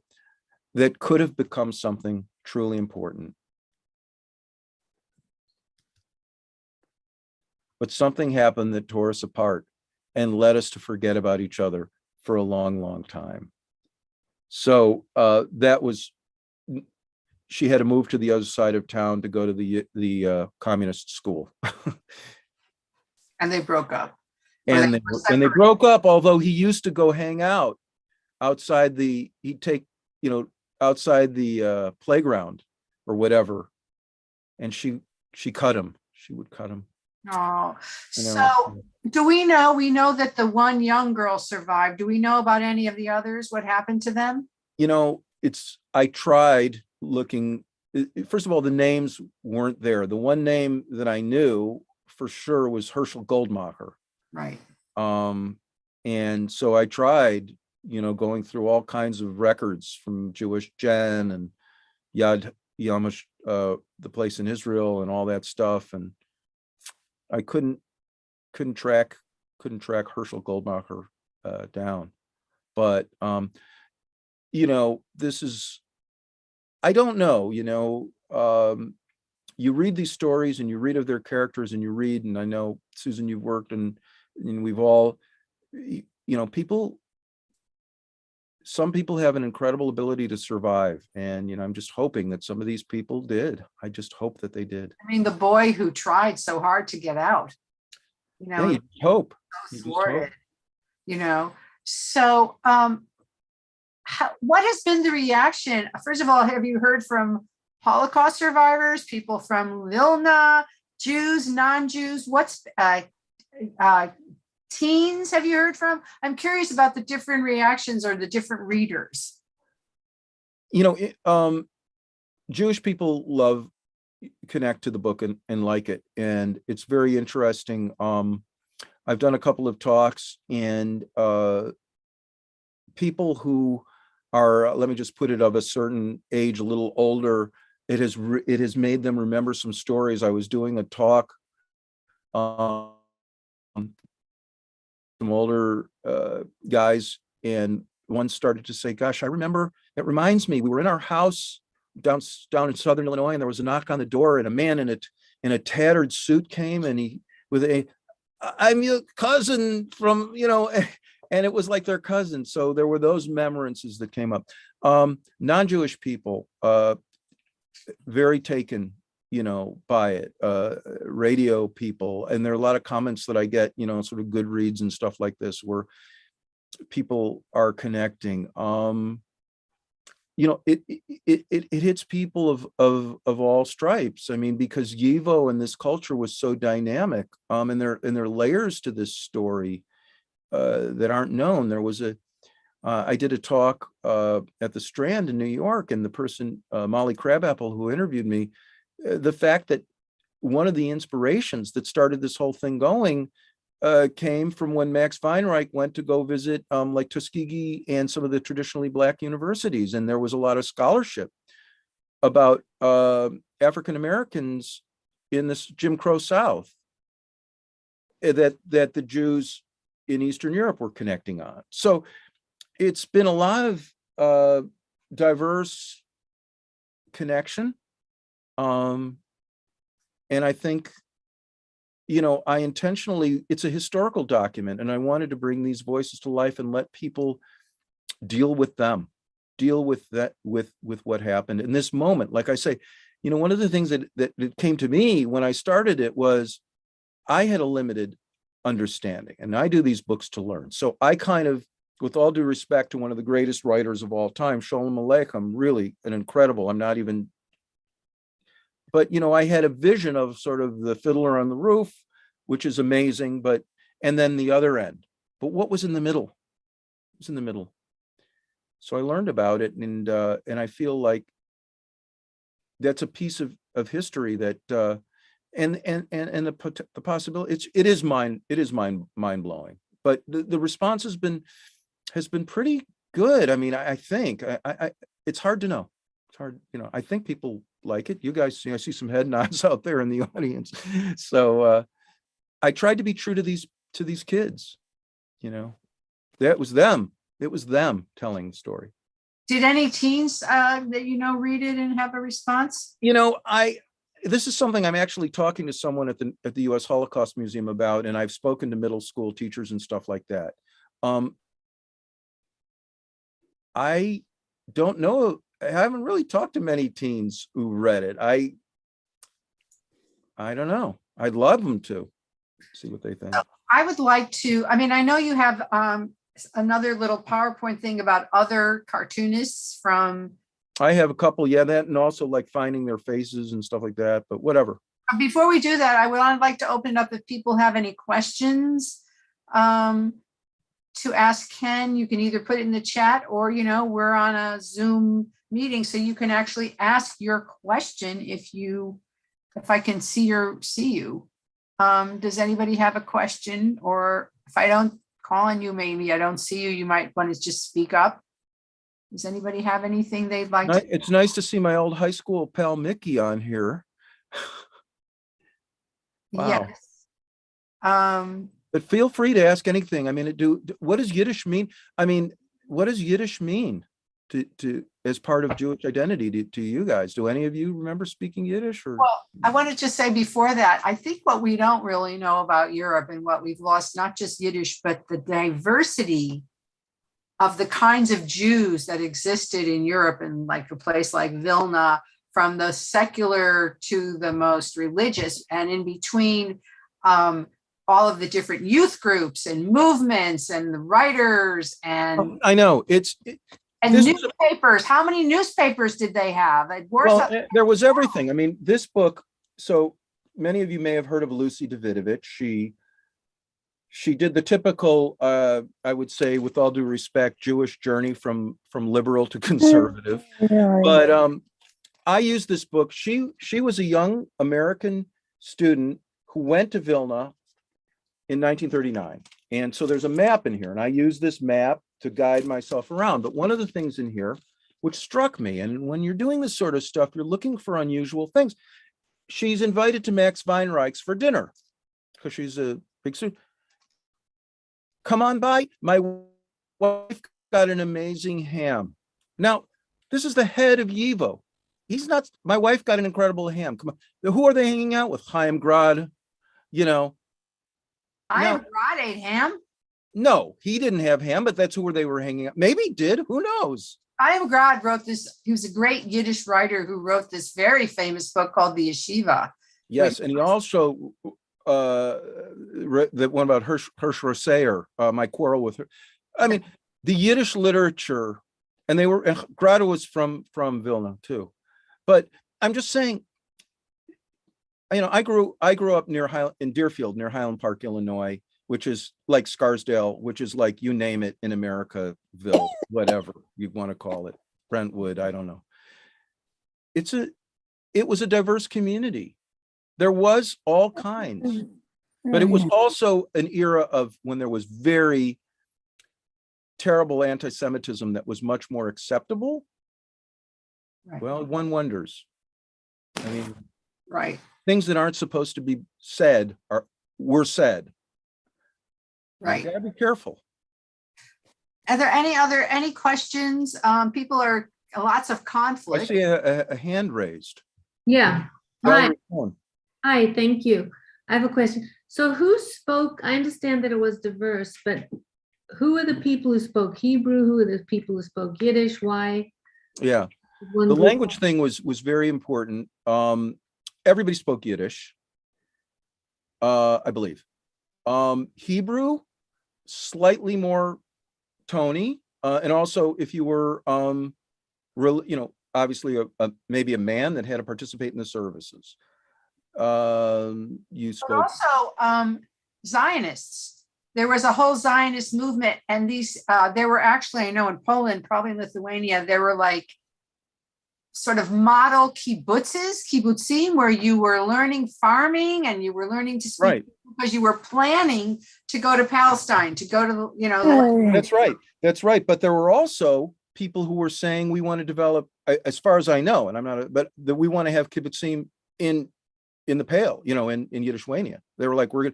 that could have become something truly important. But something happened that tore us apart and led us to forget about each other for a long, long time. So she had to move to the other side of town to go to the communist school. And they broke up. And when they broke up, although he used to go hang out outside outside the playground or whatever, and she cut him. She would cut him. Oh, so we know that the one young girl survived. Do we know about any of the others? What happened to them? I tried looking. First of all, the names weren't there. The one name that I knew for sure was Herschel Goldmacher. Right. And so I tried, going through all kinds of records from Jewish Gen and Yad Yamash, the place in Israel and all that stuff. And I couldn't track Herschel Goldmacher down. But this is, I don't know, you read these stories and you read of their characters and I know, Susan, you've worked And we've all, people, some people have an incredible ability to survive. And, I'm just hoping that some of these people did. I just hope that they did. I mean, the boy who tried so hard to get out, Yeah, you hope. You just hope. thwarted, So, what has been the reaction? First of all, have you heard from Holocaust survivors, people from Vilna, Jews, non-Jews? What's teens have you heard from? I'm curious about the different reactions or the different readers. Jewish people connect to the book and like it. And it's very interesting. I've done a couple of talks, and people who are, let me just put it, of a certain age, a little older, it has made them remember some stories. I was doing a talk, some older guys, and one started to say, gosh, I remember, it reminds me, we were in our house down in Southern Illinois, and there was a knock on the door, and a man in a tattered suit came, and he I'm your cousin from, and it was like their cousin. So there were those remembrances that came up. Non-Jewish people, very taken, by it, radio people. And there are a lot of comments that I get, sort of good reads and stuff like this, where people are connecting. It hits people of all stripes. I mean, because YIVO and this culture was so dynamic, and there are layers to this story that aren't known. There was I did a talk at the Strand in New York, and the person, Molly Crabapple, who interviewed me, the fact that one of the inspirations that started this whole thing going came from when Max Weinreich went to go visit like Tuskegee and some of the traditionally Black universities. And there was a lot of scholarship about African Americans in this Jim Crow South that the Jews in Eastern Europe were connecting on. So it's been a lot of diverse connection. And I think, I intentionally, it's a historical document, and I wanted to bring these voices to life and let people deal with them, deal with that, with what happened in this moment. Like I say, one of the things that came to me when I started it was I had a limited understanding, and I do these books to learn. So I kind of, with all due respect to one of the greatest writers of all time, Sholem Aleichem, really an incredible, I'm not even, but, I had a vision of sort of the Fiddler on the Roof, which is amazing, and then the other end. But what was in the middle? It was in the middle. So I learned about it, and I feel like that's a piece of history that, and the possibility, it is mind blowing. But the response has been pretty good. I mean, I think it's hard to know. It's hard, I think people like it. You guys see, I see some head nods out there in the audience. So I tried to be true to these kids. That was them. It was them telling the story. Did any teens that read it and have a response? This is something I'm actually talking to someone at the U.S. Holocaust Museum about, and I've spoken to middle school teachers and stuff like that. I don't know. I haven't really talked to many teens who read it. I don't know. I'd love them to see what they think. I would like to, I know you have another little PowerPoint thing about other cartoonists from. I have a couple, yeah, that, and also like finding their faces and stuff like that, but whatever. Before we do that, I would like to open it up if people have any questions to ask Ken. You can either put it in the chat, or, we're on a Zoom meeting, so you can actually ask your question if I can see you. Does anybody have a question? Or if I don't call on you, maybe I don't see you, you might want to just speak up. Does anybody have anything they'd like to? It's nice to see my old high school pal Mickey on here. Wow. Yes. But feel free to ask anything. I mean, what does Yiddish mean? I mean, what does Yiddish mean to as part of Jewish identity to you guys. Do any of you remember speaking Yiddish? Or Well, I wanted to say before that, I think what we don't really know about Europe and what we've lost, not just Yiddish, but the diversity of the kinds of Jews that existed in Europe, and like a place like Vilna, from the secular to the most religious, and in between all of the different youth groups and movements and the writers and I know newspapers. How many newspapers did they have? Well, there was everything. I mean, this book, so many of you may have heard of Lucy Davidovich. She did the typical, I would say, with all due respect, Jewish journey from liberal to conservative. But I used this book. She was a young American student who went to Vilna in 1939. And so there's a map in here, and I use this map to guide myself around. But one of the things in here which struck me, and when you're doing this sort of stuff, you're looking for unusual things. She's invited to Max Weinreich's for dinner because she's a big student. Come on by. My wife got an amazing ham. Now, this is the head of YIVO. He's not, my wife got an incredible ham. Come on. Who are they hanging out with? Chaim Grad, you know. Chaim Grad ate ham? No, he didn't have ham, but that's who they were hanging out. Maybe he did. Who knows? Chaim Grad wrote this. He was a great Yiddish writer who wrote this very famous book called The Yeshiva. Yes, and he also the one about Hirsch Rosayer, My Quarrel with Her. I mean, the Yiddish literature, and Grada was from Vilna too. But I'm just saying, you know, I grew up in Deerfield, near Highland Park, Illinois, which is like Scarsdale, which is like, you name it in Americaville, whatever you want to call it, Brentwood, I don't know. It was a diverse community. There was all kinds, but it was also an era of when there was very terrible anti-Semitism that was much more acceptable. Right. Well, one wonders. I mean, right. Things that aren't supposed to be said were said. Right. You gotta be careful. Are there any questions? People are lots of conflict. I see a hand raised. Yeah. Hi, thank you. I have a question. So who spoke? I understand that it was diverse, but who are the people who spoke Hebrew? Who are the people who spoke Yiddish? Why? Yeah, the language thing was very important. Everybody spoke Yiddish, I believe. Hebrew, slightly more Tony, and also if you were, obviously maybe a man that had to participate in the services. You spoke. But also Zionists. There was a whole Zionist movement, and these there were actually, I know in Poland, probably in Lithuania, there were like sort of model kibbutzim, where you were learning farming and you were learning to speak, right, because you were planning to go to Palestine, to go to, That's right. That's right. But there were also people who were saying, we want to develop, as far as I know, and I'm not, but that we want to have kibbutzim in the Pale, in Yiddishwania. They were like, we're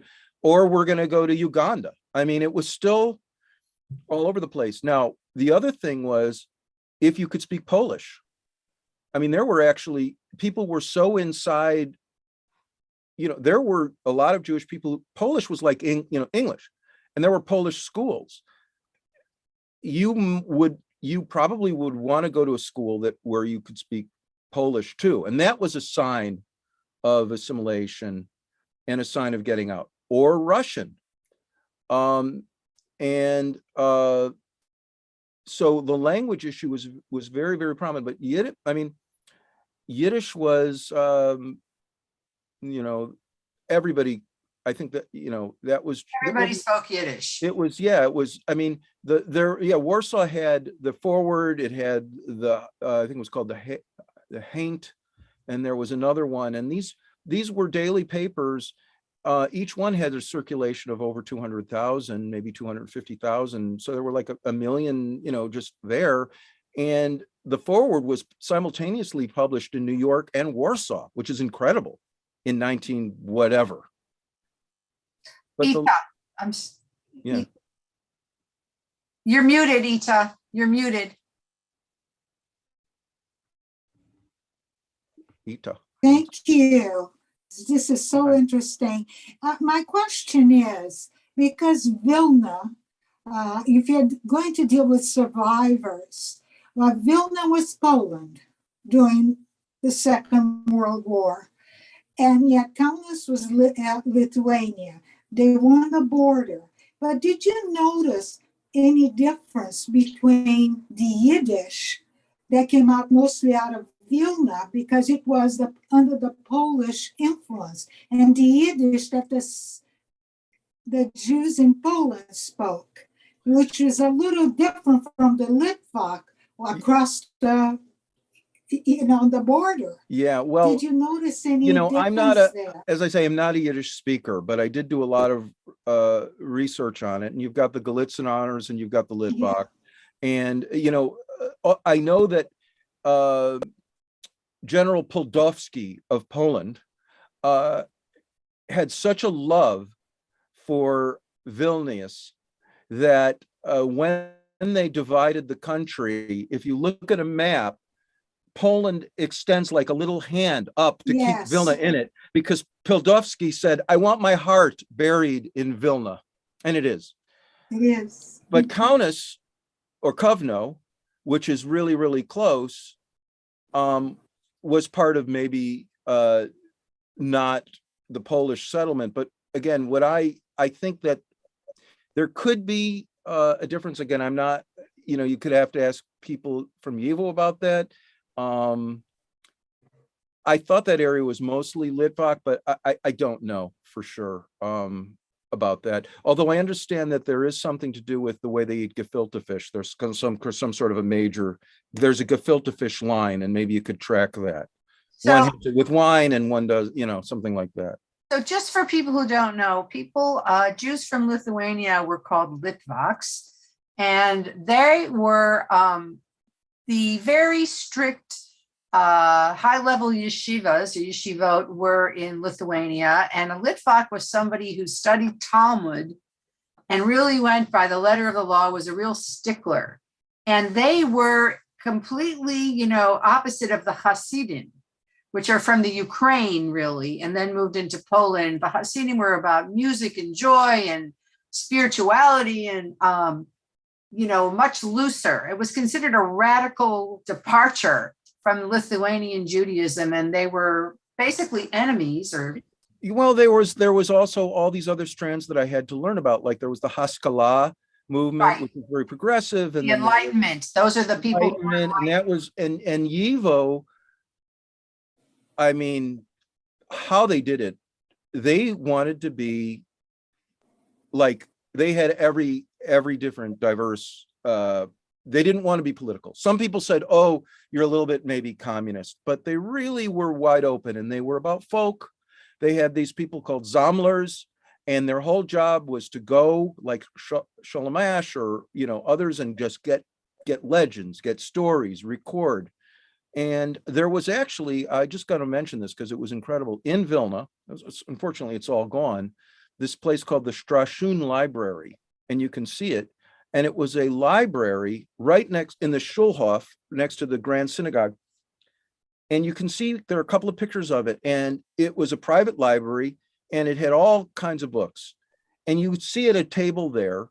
going to go to Uganda. I mean, it was still all over the place. Now, the other thing was, if you could speak Polish, I mean, there were actually, people were so inside, there were a lot of Jewish people. Polish was like, English, and there were Polish schools. You probably would want to go to a school where you could speak Polish too. And that was a sign of assimilation and a sign of getting out, or Russian. So the language issue was very, very prominent, but Yiddish was, everybody, I think that, that was. Everybody spoke Yiddish. It was, I mean, Warsaw had the forward, it had I think it was called the Haint, and there was another one. And these were daily papers. Each one had a circulation of over 200,000, maybe 250,000. So there were like a million, just there. And the forward was simultaneously published in New York and Warsaw, which is incredible, in 19 whatever. But Ita, you're muted, Ita. You're muted. Ita. Thank you. This is so interesting. My question is, because Vilna, if you're going to deal with survivors, Vilna was Poland during the Second World War, and yet Kaunas was Lithuania. They were on the border. But did you notice any difference between the Yiddish that came out mostly out of Vilna, because it was under the Polish influence, and the Yiddish that the Jews in Poland spoke, which is a little different from the Litvak across the border? Yeah, well, did you notice any difference I'm not there? as I say, I'm not a Yiddish speaker, but I did do a lot of research on it. And you've got the Galitzin honors and you've got the Litvak. Yeah. And, I know that General Puldowski of Poland had such a love for Vilnius that when they divided the country, if you look at a map, Poland extends like a little hand up to keep Vilna in it, because Puldowski said, I want my heart buried in Vilna. And it is. It is. But Kaunas, or Kovno, which is really, really close, was part of maybe not the Polish settlement. But again, what I think that there could be a difference. Again, I'm not, you could have to ask people from YIVO about that. I thought that area was mostly Litvak, but I don't know for sure about that. Although I understand that there is something to do with the way they eat gefilte fish. There's some sort of there's a gefilte fish line, and maybe you could track that. So, one has it with wine and one does, something like that. So just for people who don't know, Jews from Lithuania were called Litvaks, and they were the very strict high-level yeshivas or yeshivot were in Lithuania, and a Litvak was somebody who studied Talmud and really went by the letter of the law, was a real stickler. And they were completely, opposite of the Hasidim, which are from the Ukraine, really, and then moved into Poland. The Hasidim were about music and joy and spirituality and, much looser. It was considered a radical departure from Lithuanian Judaism, and they were basically enemies. Well, there was also all these other strands that I had to learn about, like there was the Haskalah movement, right, which was very progressive, and the Enlightenment. Those are the people. And that was and YIVO. I mean, how they did it, they wanted to be like, they had every different diverse, they didn't want to be political. Some people said, oh, you're a little bit maybe communist, but they really were wide open, and they were about folk. They had these people called Zomlers, and their whole job was to go like Sholem Ash or, others, and just get legends, get stories, record. And there was actually, I just got to mention this because it was incredible, in Vilna, unfortunately it's all gone, this place called the Strashun Library, and you can see it. And it was a library right next in the Schulhof, next to the Grand Synagogue. And you can see there are a couple of pictures of it. And it was a private library, and it had all kinds of books. And you would see at a table there,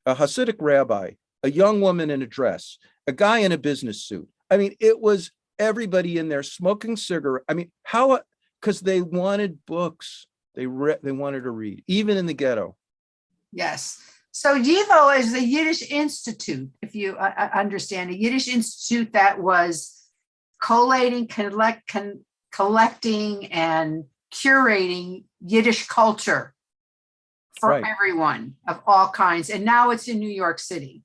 a Hasidic rabbi, a young woman in a dress, a guy in a business suit. I mean, it was everybody in there smoking cigarette. I mean, how, because they wanted books. They wanted to read, even in the ghetto. Yes. So YIVO is the Yiddish Institute, if you understand, a Yiddish Institute that was collating, collecting, and curating Yiddish culture for everyone of all kinds. And now it's in New York City.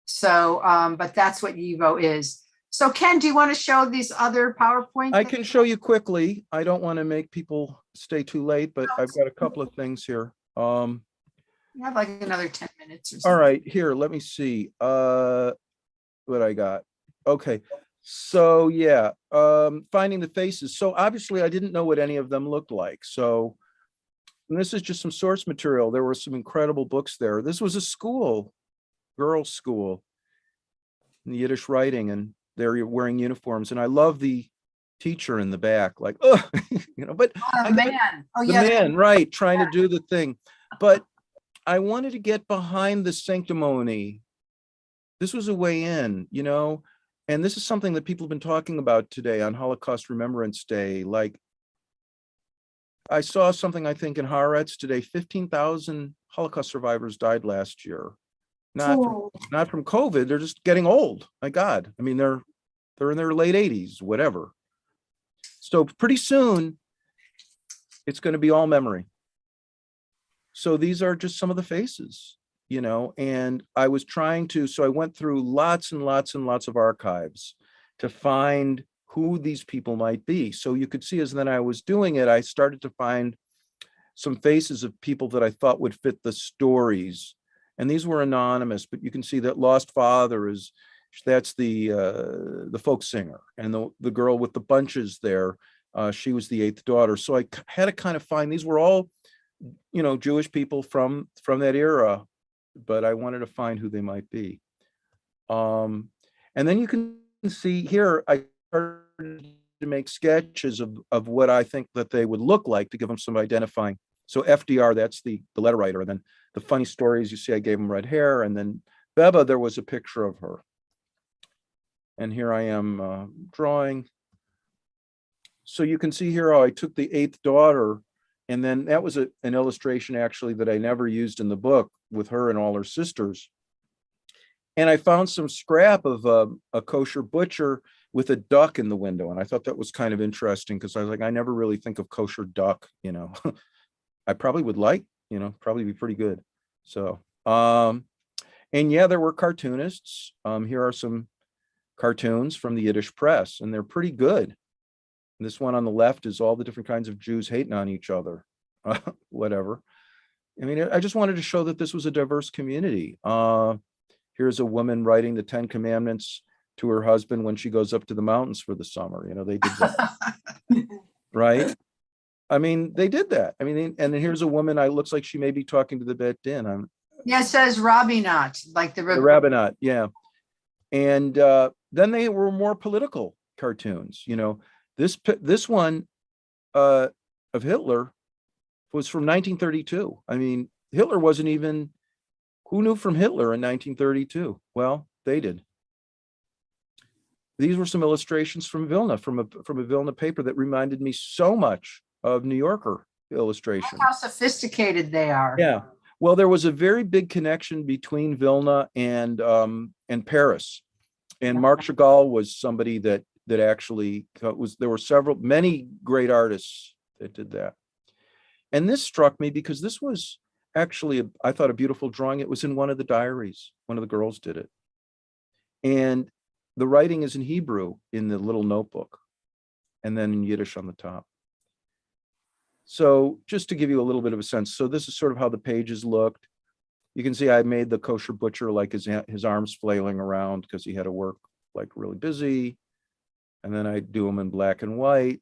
So, but that's what YIVO is. So Ken, do you want to show these other PowerPoint? I can show you quickly. I don't want to make people stay too late, but I've got a couple of things here. You have like another 10 minutes or something. All right, here, let me see what I got. Okay, so yeah, finding the faces. So obviously I didn't know what any of them looked like. So, and this is just some source material. There were some incredible books there. This was a school, girls' school, in Yiddish writing, and they're wearing uniforms. And I love the teacher in the back, like, oh, but Oh, man. Oh, the yeah. man, right, trying to do the thing. But I wanted to get behind the sanctimony. This was a way in, and this is something that people have been talking about today on Holocaust Remembrance Day. Like, I saw something, I think, in Haaretz today, 15,000 Holocaust survivors died last year. Not from COVID, they're just getting old. My God. I mean, they're in their late 80s, whatever. So pretty soon, it's going to be all memory. So these are just some of the faces, and I was trying to, so I went through lots and lots and lots of archives to find who these people might be. So you could see as then I was doing it, I started to find some faces of people that I thought would fit the stories. And these were anonymous, but you can see that Lost Father that's the folk singer, and the girl with the bunches there, she was the 8th daughter. So I had to kind of find, these were all, Jewish people from that era, but I wanted to find who they might be. And then you can see here, I started to make sketches of what I think that they would look like to give them some identifying. So FDR, that's the letter writer. And then the funny stories, you see, I gave him red hair. And then Beba, there was a picture of her. And here I am drawing. So you can see here how I took the 8th daughter, and then that was an illustration actually that I never used in the book with her and all her sisters. And I found some scrap of a kosher butcher with a duck in the window. And I thought that was kind of interesting because I was like, I never really think of kosher duck, I probably would like, probably be pretty good. So, and yeah, there were cartoonists. Here are some cartoons from the Yiddish press, and they're pretty good. And this one on the left is all the different kinds of Jews hating on each other, whatever. I mean, I just wanted to show that this was a diverse community. Here's a woman writing the 10 Commandments to her husband when she goes up to the mountains for the summer. They did that, right? I mean, they did that. I mean, and then here's a woman, looks like she may be talking to the Bet Din. Yeah, it says Rabbinat, like the Rabbinat, yeah. And then they were more political cartoons. This one of Hitler was from 1932. I mean, Hitler wasn't even, who knew from Hitler in 1932? Well, they did. These were some illustrations from Vilna, from a Vilna paper that reminded me so much of New Yorker illustration. How sophisticated they are. Yeah. Well, there was a very big connection between Vilna and Paris. And Marc Chagall was somebody that actually there were many great artists that did that. And this struck me because this was actually, I thought, a beautiful drawing. It was in one of the diaries. One of the girls did it. And the writing is in Hebrew in the little notebook, and then in Yiddish on the top. So just to give you a little bit of a sense. So this is sort of how the pages looked. You can see I made the kosher butcher like his arms flailing around because he had to work like really busy. And then I do them in black and white.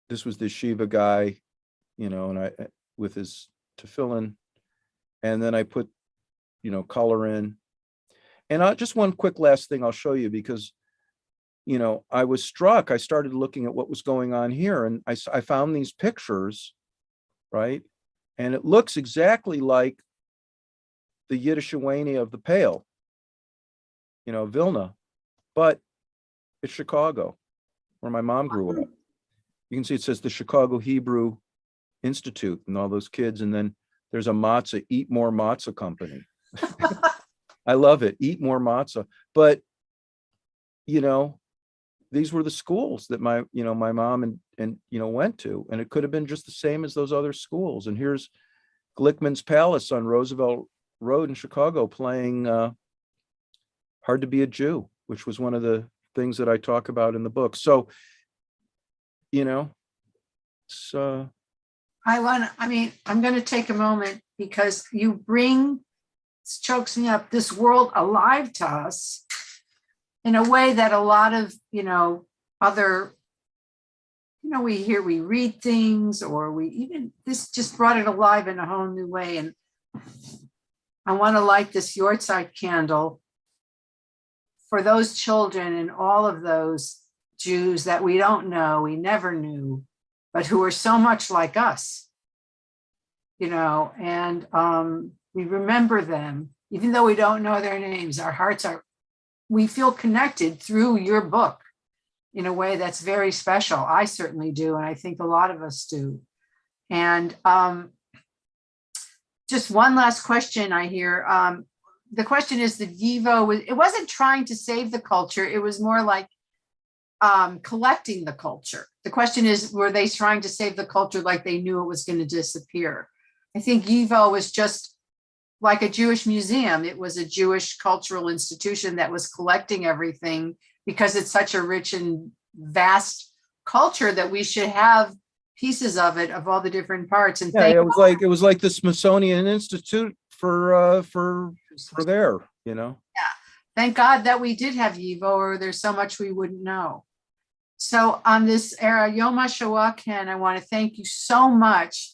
This was the Shiva guy, and I with his tefillin. And then I put, color in. And just one quick last thing I'll show you because, I was struck. I started looking at what was going on here, and I found these pictures, right? And it looks exactly like the Lithuania of the Pale, Vilna, but it's Chicago, where my mom grew up. You can see it says the Chicago Hebrew Institute and all those kids. And then there's a matzah, Eat More Matzah Company. I love it. Eat more matzah. But, these were the schools that my mom and went to, and it could have been just the same as those other schools. And here's Glickman's Palace on Roosevelt Road in Chicago playing Hard to Be a Jew, which was one of the things that I talk about in the book. So, it's I'm going to take a moment because you bring, it chokes me up, this world alive to us in a way that a lot of, other, we read things, or this just brought it alive in a whole new way. And I want to light this Yortzeit candle for those children and all of those Jews that we don't know, we never knew, but who are so much like us, you know, and we remember them, even though we don't know their names. Our hearts are, we feel connected through your book in a way that's very special. I certainly do, and I think a lot of us do. And just one last question I hear. The question is, the Devo, it wasn't trying to save the culture, it was more like collecting the culture. The question is, were they trying to save the culture like they knew it was going to disappear? I think YIVO was just like a Jewish museum. It was a Jewish cultural institution that was collecting everything because it's such a rich and vast culture that we should have pieces of it, of all the different parts. And yeah, it was like the Smithsonian Institute for there, you know. Yeah, thank God that we did have YIVO, or there's so much we wouldn't know. So on this era, Yom HaShoah, Ken, I want to thank you so much.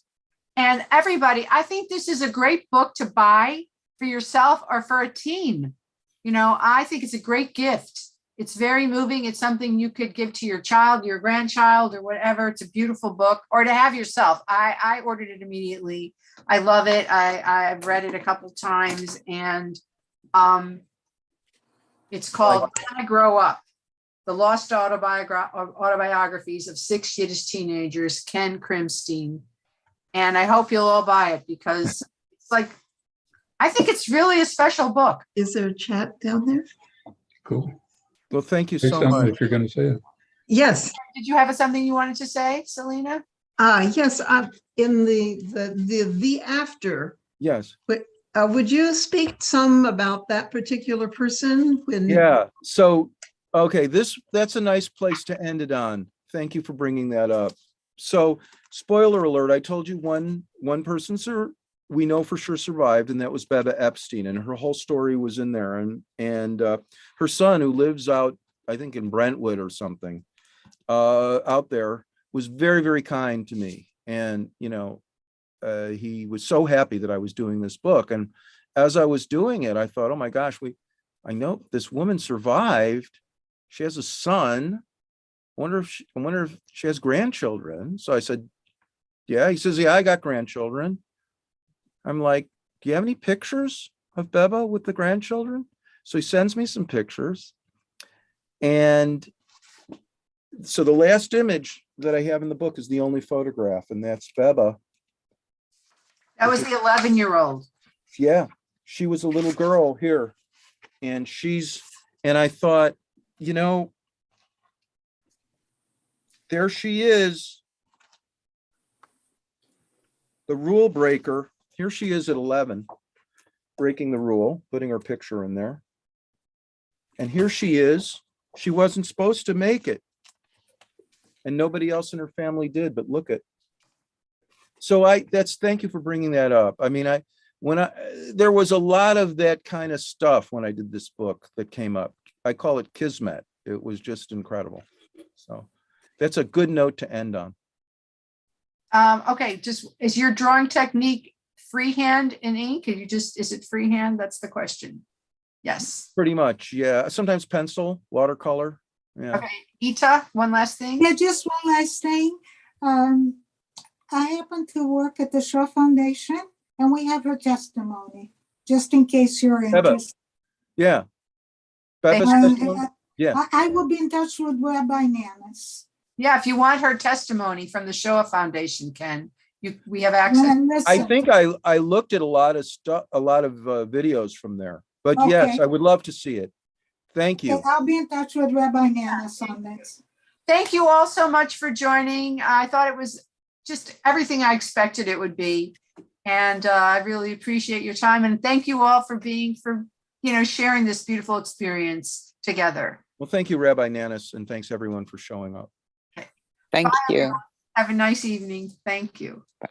And everybody, I think this is a great book to buy for yourself or for a teen. You know, I think it's a great gift. It's very moving. It's something you could give to your child, your grandchild, or whatever. It's a beautiful book, or to have yourself. I ordered it immediately. I love it. I've read it a couple times, and it's called When I Grow Up, The Lost Autobiographies of 6 Yiddish Teenagers, Ken Krimstein. And I hope you'll all buy it, because it's like, I think it's really a special book. Is there a chat down there? Cool. Well, thank you Say so something much. if you're going to say it. Yes. Did you have something you wanted to say, Selena? Yes. In the after. Yes. Would you speak some about that particular person? Yeah. So, okay, that's a nice place to end it on. Thank you for bringing that up. So, spoiler alert, I told you one person we know for sure survived, and that was Beba Epstein, and her whole story was in there. And her son, who lives out, I think in Brentwood or something, out there, was very, very kind to me. And, you know, he was so happy that I was doing this book. And as I was doing it, I thought, oh my gosh, I know this woman survived. She has a son. I wonder if she has grandchildren. So I said, yeah. He says, yeah, I got grandchildren. I'm like, do you have any pictures of Beba with the grandchildren? So he sends me some pictures. And so the last image that I have in the book is the only photograph, and that's Beba. That was the 11-year-old. Yeah, she was a little girl here. And I thought, you know, there she is, the rule breaker. Here she is at 11, breaking the rule, putting her picture in there. And here she is. She wasn't supposed to make it. And nobody else in her family did, but look at. So thank you for bringing that up. I mean, there was a lot of that kind of stuff when I did this book that came up. I call it Kismet. It was just incredible. So that's a good note to end on. Okay, is your drawing technique freehand in ink? Is it freehand? That's the question. Yes. Pretty much, yeah. Sometimes pencil, watercolor. Yeah. Okay, Ita, one last thing. Yeah, just one last thing. I happen to work at the Shaw Foundation, and we have her testimony, just in case you're interested. Yeah. Beba's testimony? Yeah. I will be in touch with Rabbi Nanus. Yeah, if you want her testimony from the Shoah Foundation, Ken, we have access. I think I looked at a lot of stuff, a lot of videos from there. But Okay. Yes, I would love to see it. Thank you. Okay, I'll be in touch with Rabbi Nanus on this. Thank you all so much for joining. I thought it was just everything I expected it would be. And I really appreciate your time. And thank you all for sharing this beautiful experience together. Well, thank you, Rabbi Nanus, and thanks everyone for showing up. Thank Bye, you. everyone. Have a nice evening. Thank you. Bye.